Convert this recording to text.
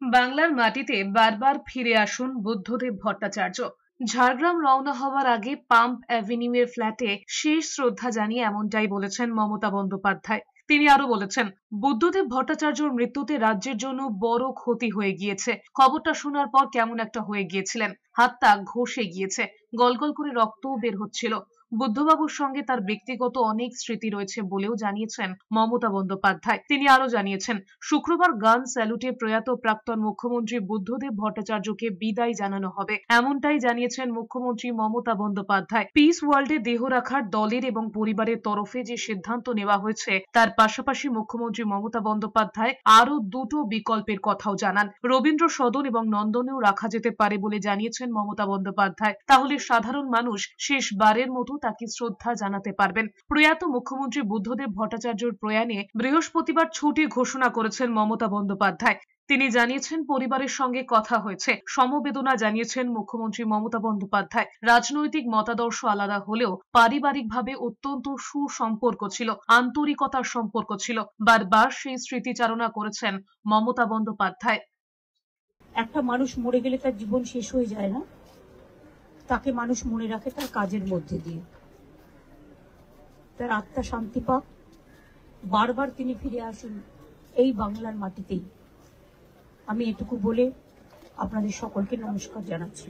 বাংলার মাটিতে বারবার ফিরে আসুন বুদ্ধদেব ভট্টাচার্য। ঝাড়গ্রাম রওনা হওয়ার আগে পাম্প অ্যাভিনিউয়ের ফ্ল্যাটে শেষ শ্রদ্ধা জানিয়ে এমনটাই বলেছেন মমতা বন্দ্যোপাধ্যায়। তিনি আরো বলেছেন, বুদ্ধদেব ভট্টাচার্যর মৃত্যুতে রাজ্যের জন্য বড় ক্ষতি হয়ে গিয়েছে। খবরটা শোনার পর কেমন একটা হয়ে গিয়েছিলেন, হাতটা ঘষে গিয়েছে, গলগল করে রক্তও বের হচ্ছিল। বুদ্ধবাবুর সঙ্গে তার ব্যক্তিগত অনেক স্মৃতি রয়েছে বলেও জানিয়েছেন মমতা বন্দ্যোপাধ্যায়। তিনি আরো জানিয়েছেন, শুক্রবার গান স্যালুটে প্রয়াত প্রাক্তন মুখ্যমন্ত্রী বুদ্ধদেব ভট্টাচার্যকে বিদায় জানানো হবে, এমনটাই জানিয়েছেন মুখ্যমন্ত্রী মমতা বন্দ্যোপাধ্যায়। পিস ওয়ার্ল্ডে দেহ রাখার দলের এবং পরিবারের তরফে যে সিদ্ধান্ত নেওয়া হয়েছে তার পাশাপাশি মুখ্যমন্ত্রী মমতা বন্দ্যোপাধ্যায় আরো দুটো বিকল্পের কথাও জানান। রবীন্দ্র সদন এবং নন্দনেও রাখা যেতে পারে বলে জানিয়েছেন মমতা বন্দ্যোপাধ্যায়। তাহলে সাধারণ মানুষ শেষবারের মতো তাকে শ্রদ্ধা জানাতে পারবেন। প্রয়াত মুখ্যমন্ত্রী বুদ্ধদেব ভট্টাচার্যের প্রয়াণে বৃহস্পতিবার ছুটি ঘোষণা করেছেন মমতা বন্দ্যোপাধ্যায়। তিনি জানিয়েছেন, পরিবারের সঙ্গে কথা হয়েছে, সমবেদনা জানিয়েছেন মুখ্যমন্ত্রী মমতা বন্দ্যোপাধ্যায়। রাজনৈতিক মতাদর্শ আলাদা হলেও পারিবারিকভাবে অত্যন্ত সুসম্পর্ক ছিল, আন্তরিকতার সম্পর্ক ছিল। বারবার সেই স্মৃতিচারণা করেছেন মমতা বন্দ্যোপাধ্যায়। একটা মানুষ মরে গেলে তার জীবন শেষ হয়ে যায় না, তাকে মানুষ মনে রাখে তার কাজের মধ্যে দিয়ে। তার আত্মা শান্তি পাক, বারবার তিনি ফিরে আসুন এই বাংলার মাটিতেই। আমি এটুকু বলে আপনাদের সকলকে নমস্কার জানাচ্ছি।